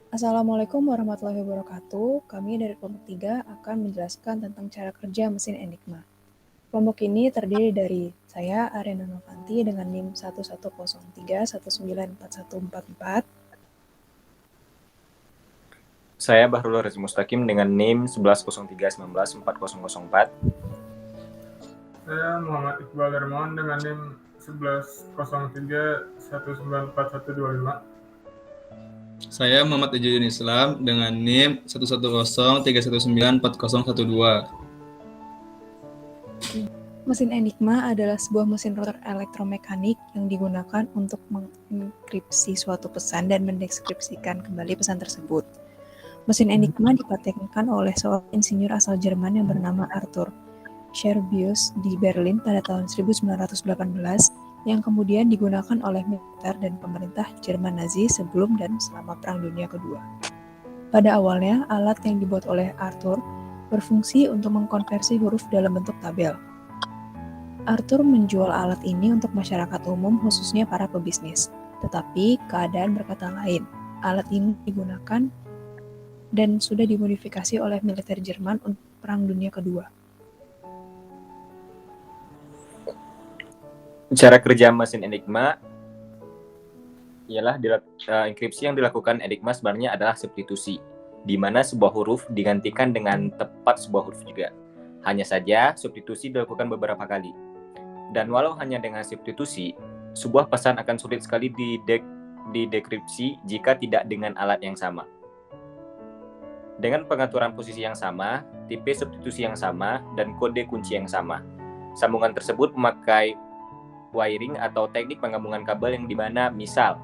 Assalamualaikum warahmatullahi wabarakatuh. Kami dari kelompok 3 akan menjelaskan tentang cara kerja mesin Enigma. Kelompok ini terdiri dari saya, Arena Novanti, dengan NIM 1103194144. Saya Bahrul Rezi Mustaqim dengan NIM 1103194004. Saya Muhammad Iqbal Darmawan dengan NIM 1103194125. Saya Muhammad Ijudin Islam dengan NIM 1103194012. Mesin Enigma adalah sebuah mesin rotor elektromekanik yang digunakan untuk mengenkripsi suatu pesan dan mendeskripsikan kembali pesan tersebut. Mesin Enigma dipatenkan oleh seorang insinyur asal Jerman yang bernama Arthur Scherbius di Berlin pada tahun 1918, yang kemudian digunakan oleh militer dan pemerintah Jerman Nazi sebelum dan selama Perang Dunia Kedua. Pada awalnya, alat yang dibuat oleh Arthur berfungsi untuk mengkonversi huruf dalam bentuk tabel. Arthur menjual alat ini untuk masyarakat umum, khususnya para pebisnis. Tetapi keadaan berkata lain. Alat ini digunakan dan sudah dimodifikasi oleh militer Jerman untuk Perang Dunia Kedua. Cara kerja mesin Enigma ialah enkripsi yang dilakukan Enigma sebenarnya adalah substitusi, di mana sebuah huruf digantikan dengan tepat sebuah huruf juga. Hanya saja substitusi dilakukan beberapa kali. Dan walau hanya dengan substitusi, sebuah pesan akan sulit sekali didekripsi jika tidak dengan alat yang sama. Dengan pengaturan posisi yang sama, tipe substitusi yang sama, dan kode kunci yang sama. Sambungan tersebut memakai wiring atau teknik penggabungan kabel yang dimana misal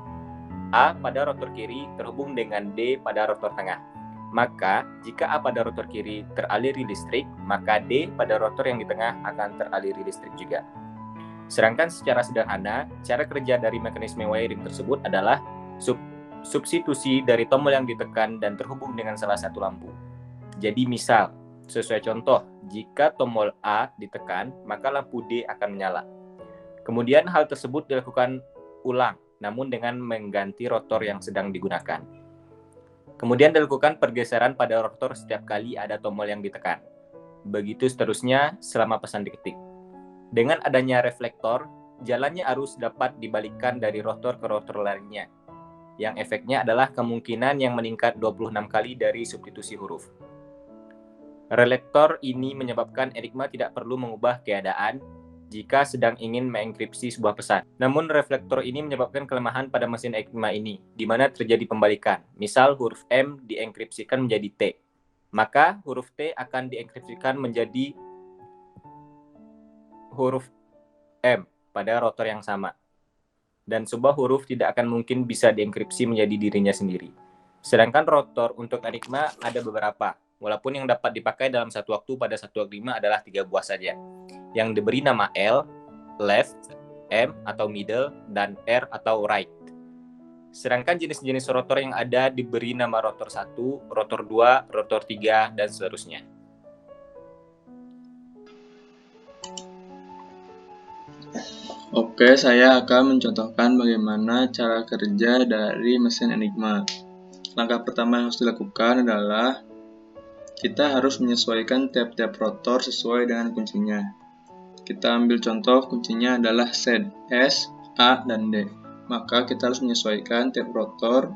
A pada rotor kiri terhubung dengan D pada rotor tengah. Maka jika A pada rotor kiri teraliri listrik, maka D pada rotor yang di tengah akan teraliri listrik juga. Sedangkan secara sederhana, cara kerja dari mekanisme wiring tersebut adalah substitusi dari tombol yang ditekan dan terhubung dengan salah satu lampu. Jadi misal, sesuai contoh, jika tombol A ditekan, maka lampu D akan menyala. Kemudian hal tersebut dilakukan ulang, namun dengan mengganti rotor yang sedang digunakan. Kemudian dilakukan pergeseran pada rotor setiap kali ada tombol yang ditekan. Begitu seterusnya selama pesan diketik. Dengan adanya reflektor, jalannya arus dapat dibalikkan dari rotor ke rotor lainnya, yang efeknya adalah kemungkinan yang meningkat 26 kali dari substitusi huruf. Reflektor ini menyebabkan Enigma tidak perlu mengubah keadaan jika sedang ingin mengenkripsi sebuah pesan. Namun reflektor ini menyebabkan kelemahan pada mesin Enigma ini, di mana terjadi pembalikan. Misal huruf M dienkripsikan menjadi T, maka huruf T akan dienkripsikan menjadi huruf M pada rotor yang sama. Dan sebuah huruf tidak akan mungkin bisa dienkripsi menjadi dirinya sendiri. Sedangkan rotor untuk Enigma ada beberapa, walaupun yang dapat dipakai dalam satu waktu pada satu Enigma adalah 3 buah saja, yang diberi nama L, left, M atau middle, dan R atau right. Sedangkan jenis-jenis rotor yang ada diberi nama rotor 1, rotor 2, rotor 3, dan seterusnya. Oke, saya akan mencontohkan bagaimana cara kerja dari mesin Enigma. Langkah pertama yang harus dilakukan adalah kita harus menyesuaikan tiap-tiap rotor sesuai dengan kuncinya. Kita ambil contoh kuncinya adalah Z, S, A, dan D. Maka kita harus menyesuaikan tiap rotor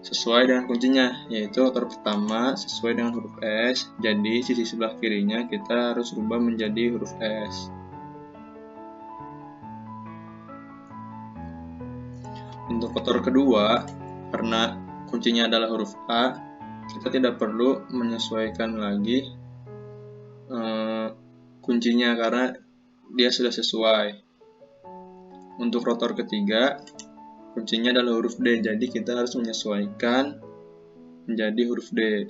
sesuai dengan kuncinya, yaitu rotor pertama sesuai dengan huruf S, jadi sisi sebelah kirinya kita harus rubah menjadi huruf S. Untuk rotor kedua, karena kuncinya adalah huruf A, kita tidak perlu menyesuaikan lagi kuncinya karena dia sudah sesuai. Untuk rotor ketiga, kuncinya adalah huruf D, jadi kita harus menyesuaikan menjadi huruf D.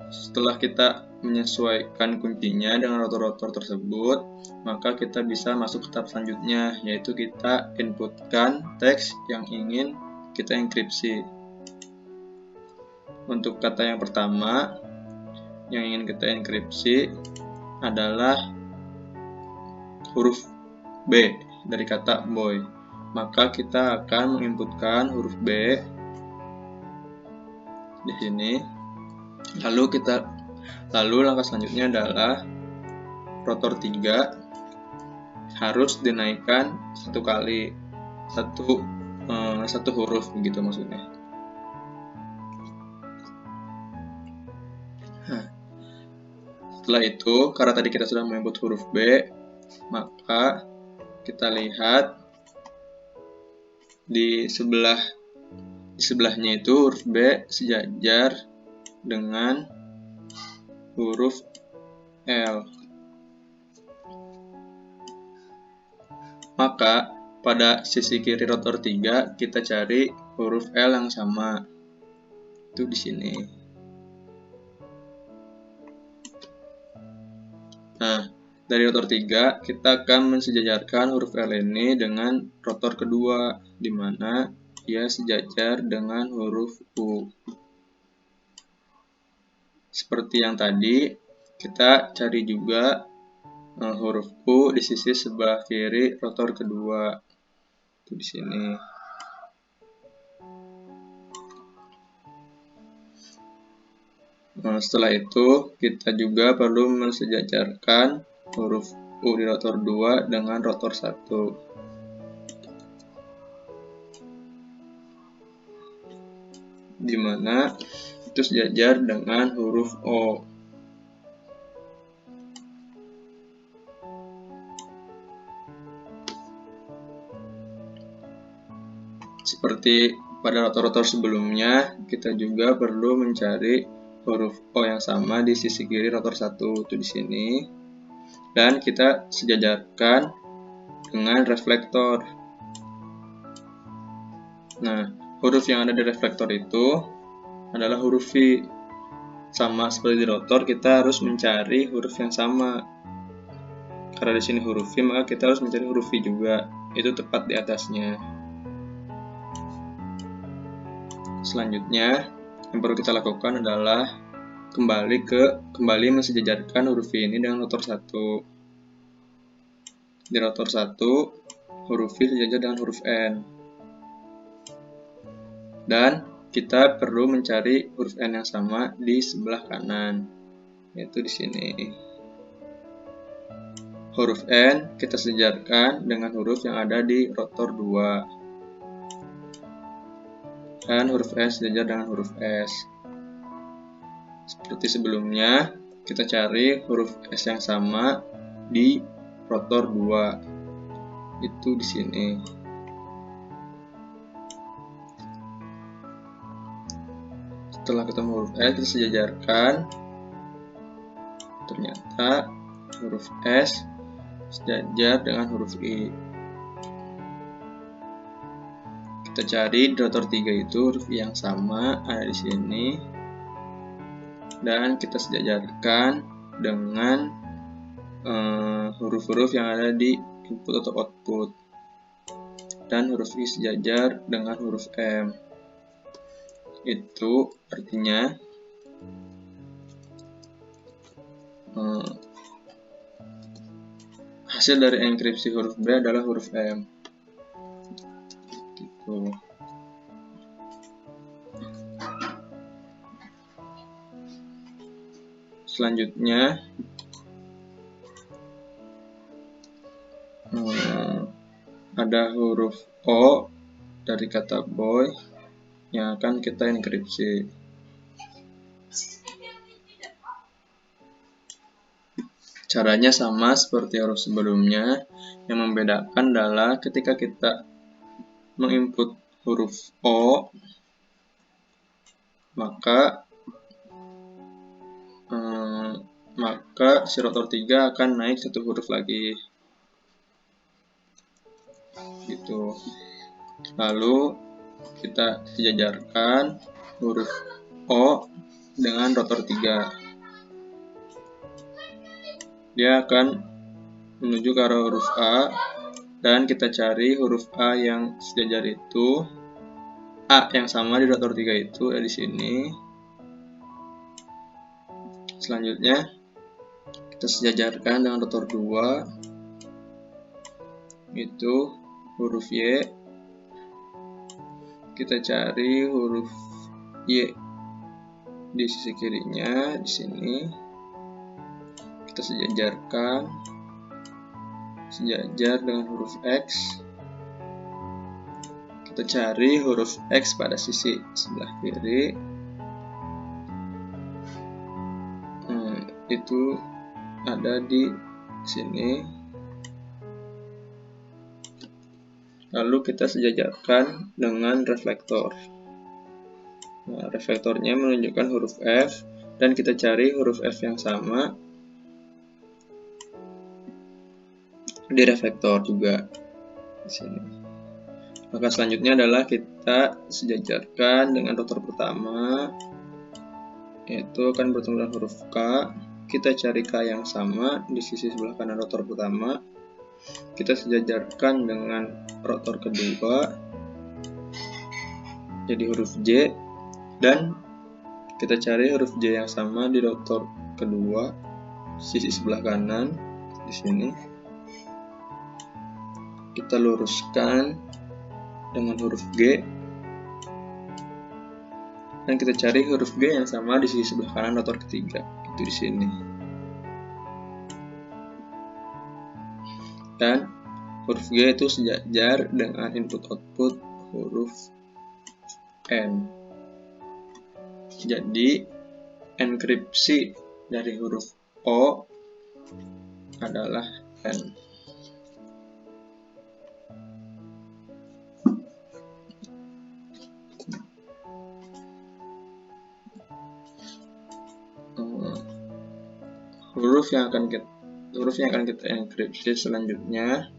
Setelah kita menyesuaikan kuncinya dengan rotor-rotor tersebut, maka kita bisa masuk ke tahap selanjutnya, yaitu kita inputkan teks yang ingin kita enkripsi. Untuk kata yang pertama yang ingin kita enkripsi adalah huruf B dari kata boy. maka kita akan menginputkan huruf B di sini. Lalu langkah selanjutnya adalah rotor 3 harus dinaikkan satu kali, satu huruf begitu maksudnya. Setelah itu, karena tadi kita sudah menginput huruf B, maka kita lihat di sebelahnya itu huruf B sejajar dengan huruf L. Maka pada sisi kiri rotor 3 kita cari huruf L yang sama. Itu di sini. Nah, dari rotor 3 kita akan mensejajarkan huruf L ini dengan rotor kedua, di mana ia sejajar dengan huruf U. Seperti yang tadi, kita cari juga huruf U di sisi sebelah kiri rotor kedua. Itu di sini. Setelah itu, kita juga perlu mensejajarkan huruf U di rotor 2 dengan rotor 1. Di mana itu sejajar dengan huruf O. Seperti pada rotor-rotor sebelumnya, kita juga perlu mencari huruf O yang sama di sisi kiri rotor 1, itu di sini. Dan kita sejajarkan dengan reflektor. Nah, huruf yang ada di reflektor itu adalah huruf V. Sama seperti di rotor, kita harus mencari huruf yang sama. Karena di sini huruf V, maka kita harus mencari huruf V juga. Itu tepat di atasnya. Selanjutnya, yang perlu kita lakukan adalah kembali mensejajarkan huruf V ini dengan rotor 1. Di rotor 1, huruf V sejajar dengan huruf N. Dan kita perlu mencari huruf N yang sama di sebelah kanan, yaitu di sini. Huruf N kita sejajarkan dengan huruf yang ada di rotor 2. Dan huruf S sejajar dengan huruf S. Seperti sebelumnya, kita cari huruf S yang sama di rotor 2. Itu di sini. Setelah ketemu huruf S, kita sejajarkan. Ternyata huruf S sejajar dengan huruf I. Kita cari di rotor 3 itu huruf I yang sama ada di sini. Dan kita sejajarkan dengan huruf-huruf yang ada di input atau output. Dan huruf I sejajar dengan huruf M. Itu artinya hasil dari enkripsi huruf B adalah huruf M. Gitu. Selanjutnya ada huruf O dari kata boy yang akan kita enkripsi. Caranya sama seperti huruf sebelumnya. Yang membedakan adalah ketika kita menginput huruf O, maka si rotor 3 akan naik satu huruf lagi. Gitu. Lalu kita sejajarkan huruf O dengan rotor 3. Dia akan menuju ke arah huruf A, dan kita cari huruf A yang sejajar itu, A yang sama di rotor 3 itu ada di sini. Selanjutnya kita sejajarkan dengan rotor 2, itu huruf Y kita cari huruf Y di sisi kirinya di sini. Kita sejajar dengan huruf X. Kita cari huruf X pada sisi sebelah kiri. Itu ada di sini. Lalu kita sejajarkan dengan reflektor. Nah, reflektornya menunjukkan huruf F dan kita cari huruf F yang sama di reflektor juga di sini. Maka selanjutnya adalah kita sejajarkan dengan rotor pertama, yaitu akan bertemu dengan huruf K. Kita cari K yang sama di sisi sebelah kanan rotor pertama. Kita sejajarkan dengan rotor kedua, jadi huruf J, dan kita cari huruf J yang sama di rotor kedua, sisi sebelah kanan di sini. Kita luruskan dengan huruf G, dan kita cari huruf G yang sama di sisi sebelah kanan rotor ketiga, itu di sini. Dan huruf G itu sejajar dengan input-output huruf N. Jadi enkripsi dari huruf O adalah N. Huruf yang akan kita enkripsi selanjutnya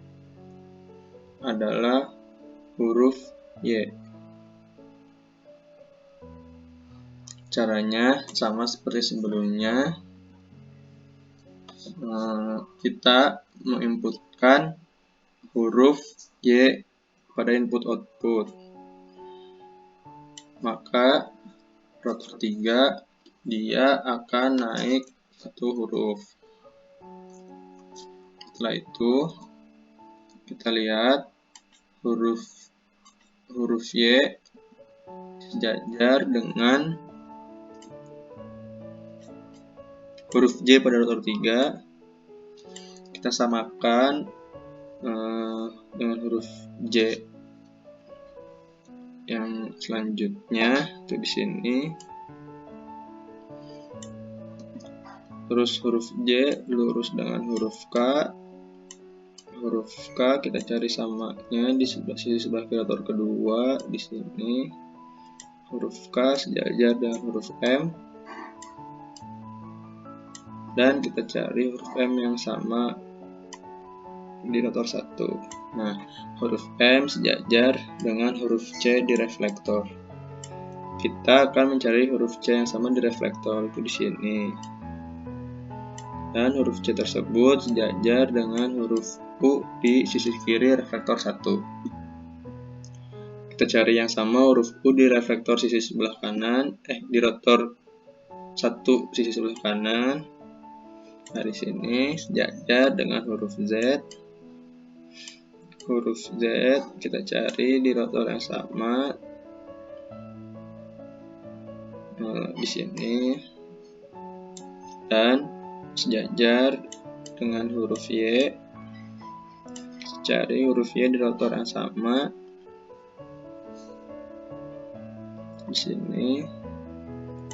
adalah huruf Y. Caranya sama seperti sebelumnya. Kita menginputkan huruf Y pada input output. Maka rotor 3 dia akan naik satu huruf. Setelah itu kita lihat huruf Y sejajar dengan huruf J pada rotor 3. Kita samakan dengan huruf J yang selanjutnya itu di sini. Terus huruf J lurus dengan huruf K. Huruf K kita cari samanya di sisi sebelah kiri rotor kedua di sini. Huruf K sejajar dengan huruf M. Dan kita cari huruf M yang sama di rotor 1. Nah, huruf M sejajar dengan huruf C di reflektor. Kita akan mencari huruf C yang sama di reflektor itu di sini. Dan huruf C tersebut sejajar dengan huruf U di sisi kiri reflektor 1. Kita cari yang sama huruf U di reflektor sisi sebelah kanan, di rotor 1 sisi sebelah kanan. Nah, di sini sejajar dengan huruf Z. Huruf Z kita cari di rotor yang sama. Di sini. Dan sejajar dengan huruf Y. Cari huruf Y di rotor yang sama di sini,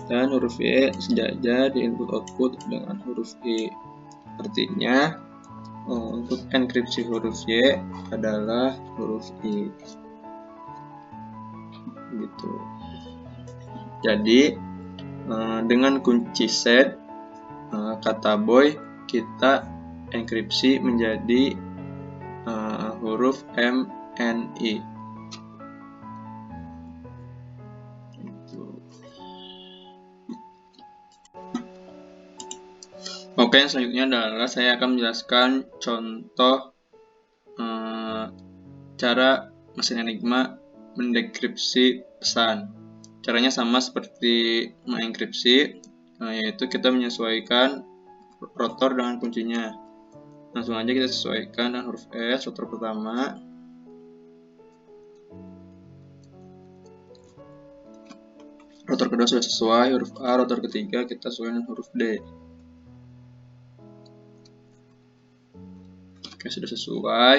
dan huruf Y sejajar di input output dengan huruf I. Artinya untuk enkripsi huruf Y adalah huruf I. Gitu. Jadi dengan kunci set kata boy kita enkripsi menjadi huruf MNI. Oke, yang selanjutnya adalah saya akan menjelaskan contoh cara mesin Enigma mendekripsi pesan. Caranya sama seperti mengenkripsi, yaitu kita menyesuaikan rotor dengan kuncinya. Langsung aja kita sesuaikan dengan huruf S, rotor pertama. rotor kedua sudah sesuai huruf A, rotor ketiga kita sesuai dengan huruf D. Oke, sudah sesuai.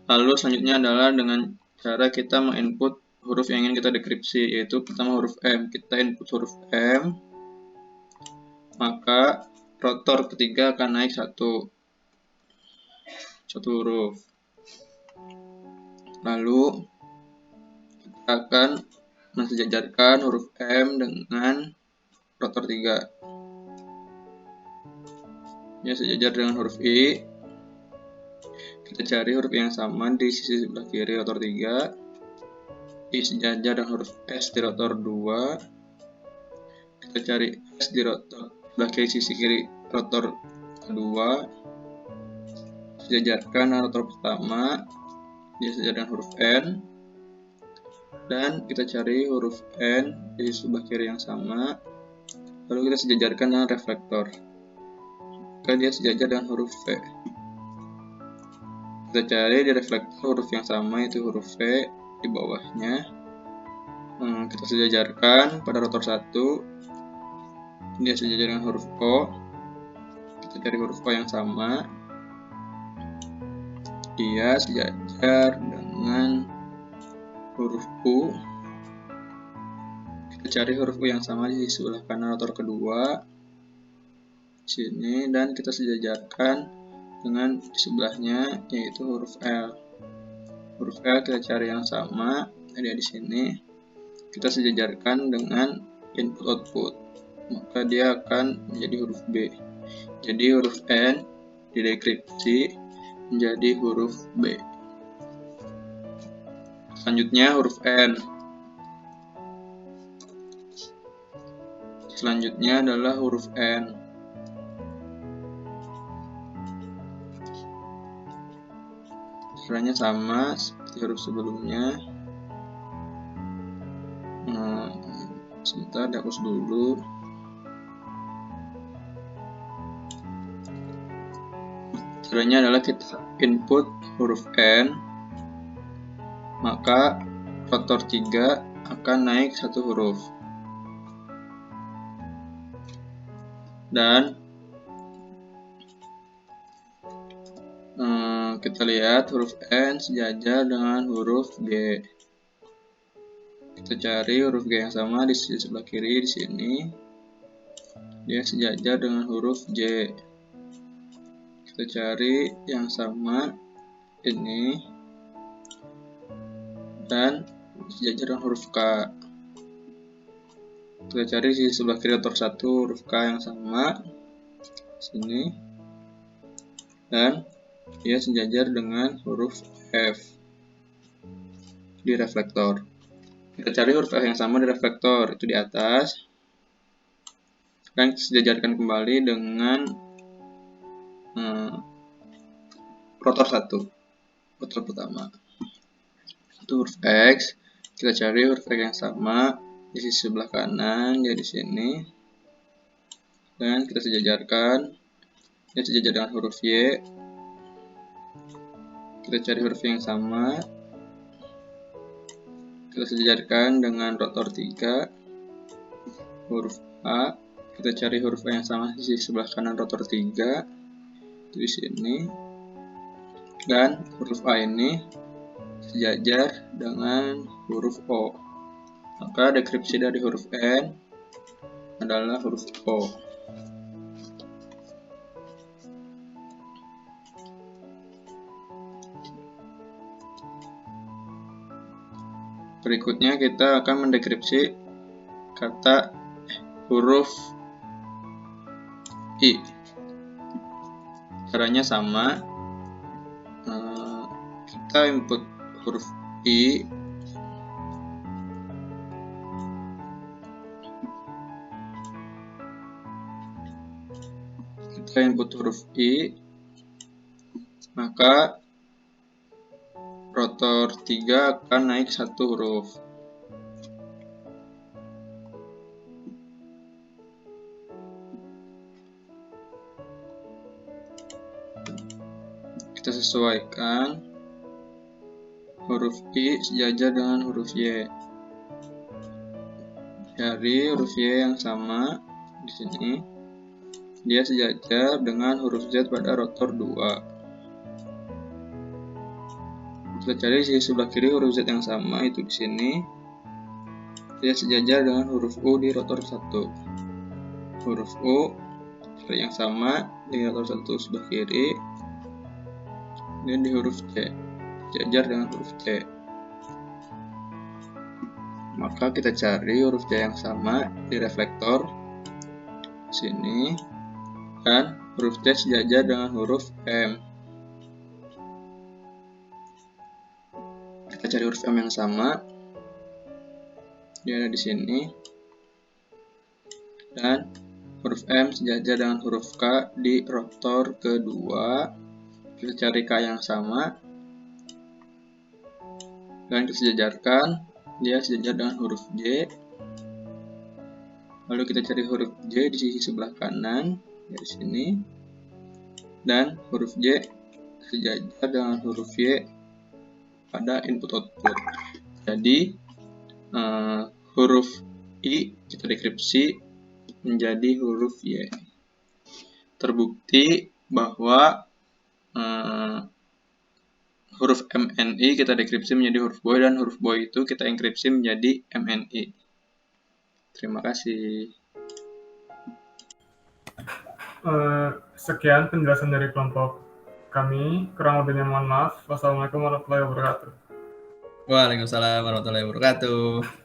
Lalu selanjutnya adalah dengan cara kita menginput huruf yang ingin kita dekripsi, yaitu pertama huruf M. Kita input huruf M, maka rotor ketiga akan naik satu huruf. Lalu kita akan mensejajarkan huruf M dengan rotor 3. Ya, sejajar dengan huruf I. Kita cari huruf yang sama di sisi sebelah kiri rotor 3. I sejajar dengan huruf S di rotor 2. Kita cari S di rotor sebelah kiri sisi kiri rotor kedua. Sejajarkan dengan rotor pertama. Dia sejajar dengan huruf N. Dan kita cari huruf N di sebelah kiri yang sama. Lalu kita sejajarkan dengan reflektor. Maka dia sejajar dengan huruf V. Kita cari di reflektor huruf yang sama, yaitu huruf V di bawahnya. Kita sejajarkan pada rotor 1. Dia sejajar dengan huruf O. Kita cari huruf O yang sama. Dia sejajar dengan huruf U. Kita cari huruf U yang sama di sebelah kanan rotor kedua. Sini, dan kita sejajarkan dengan di sebelahnya, yaitu huruf L. Huruf L kita cari yang sama, ada di sini. Kita sejajarkan dengan input output, maka dia akan menjadi huruf B. Jadi huruf N didekripsi menjadi huruf B. Selanjutnya huruf N. Selanjutnya adalah huruf N. Caranya sama seperti huruf sebelumnya. Sebentar, dihapus dulu. Caranya adalah kita input huruf N, maka rotor 3 akan naik satu huruf. Dan kita lihat huruf N sejajar dengan huruf G. Kita cari huruf G yang sama di sisi sebelah kiri di sini. Dia sejajar dengan huruf J. Kita cari yang sama ini dan sejajar dengan huruf K. Kita cari di sisi sebelah kiri rotor 1 huruf K yang sama sini, dan dia sejajar dengan huruf F di reflektor. Kita cari huruf F yang sama di reflektor, itu di atas. Dan sejajarkan kembali dengan rotor 1, rotor pertama. Itu huruf X. Kita cari huruf X yang sama di sisi sebelah kanan, dia di sini. Dan kita sejajarkan. Dia sejajar dengan huruf Y. Kita cari huruf yang sama. Kita sejajarkan dengan rotor 3. Huruf A. Kita cari huruf A yang sama di sisi sebelah kanan rotor 3. Itu di sini. Dan huruf A ini sejajar dengan huruf O. Maka dekripsi dari huruf N adalah huruf O. Berikutnya kita akan mendekripsi kata huruf I. Caranya sama. Kita input huruf I. Kita input huruf I, maka rotor 3 akan naik satu huruf. Kita sesuaikan huruf I sejajar dengan huruf Y. Cari huruf Y yang sama di sini. Dia sejajar dengan huruf Z pada rotor 2. Kita cari di sisi sebelah kiri huruf Z yang sama, itu di sini. Dia sejajar dengan huruf U di rotor 1. Huruf U cari yang sama di rotor 1 sebelah kiri. Dan di huruf C, sejajar dengan huruf C. Maka kita cari huruf C yang sama di reflektor sini, dan huruf C sejajar dengan huruf M. Kita cari huruf M yang sama, dia ada di sini, dan huruf M sejajar dengan huruf K di rotor kedua. Kita cari K yang sama, dan kita sejajarkan, dia sejajar dengan huruf J. Lalu kita cari huruf J di sisi sebelah kanan, dari sini, dan huruf J sejajar dengan huruf Y pada input-output. Jadi huruf I kita dekripsi menjadi huruf Y. Terbukti bahwa huruf MNI kita dekripsi menjadi huruf boy, dan huruf boy itu kita enkripsi menjadi MNI. Terima kasih. Sekian penjelasan dari kelompok kami. Kurang lebihnya mohon maaf. Wassalamualaikum warahmatullahi wabarakatuh. Waalaikumsalam warahmatullahi wabarakatuh.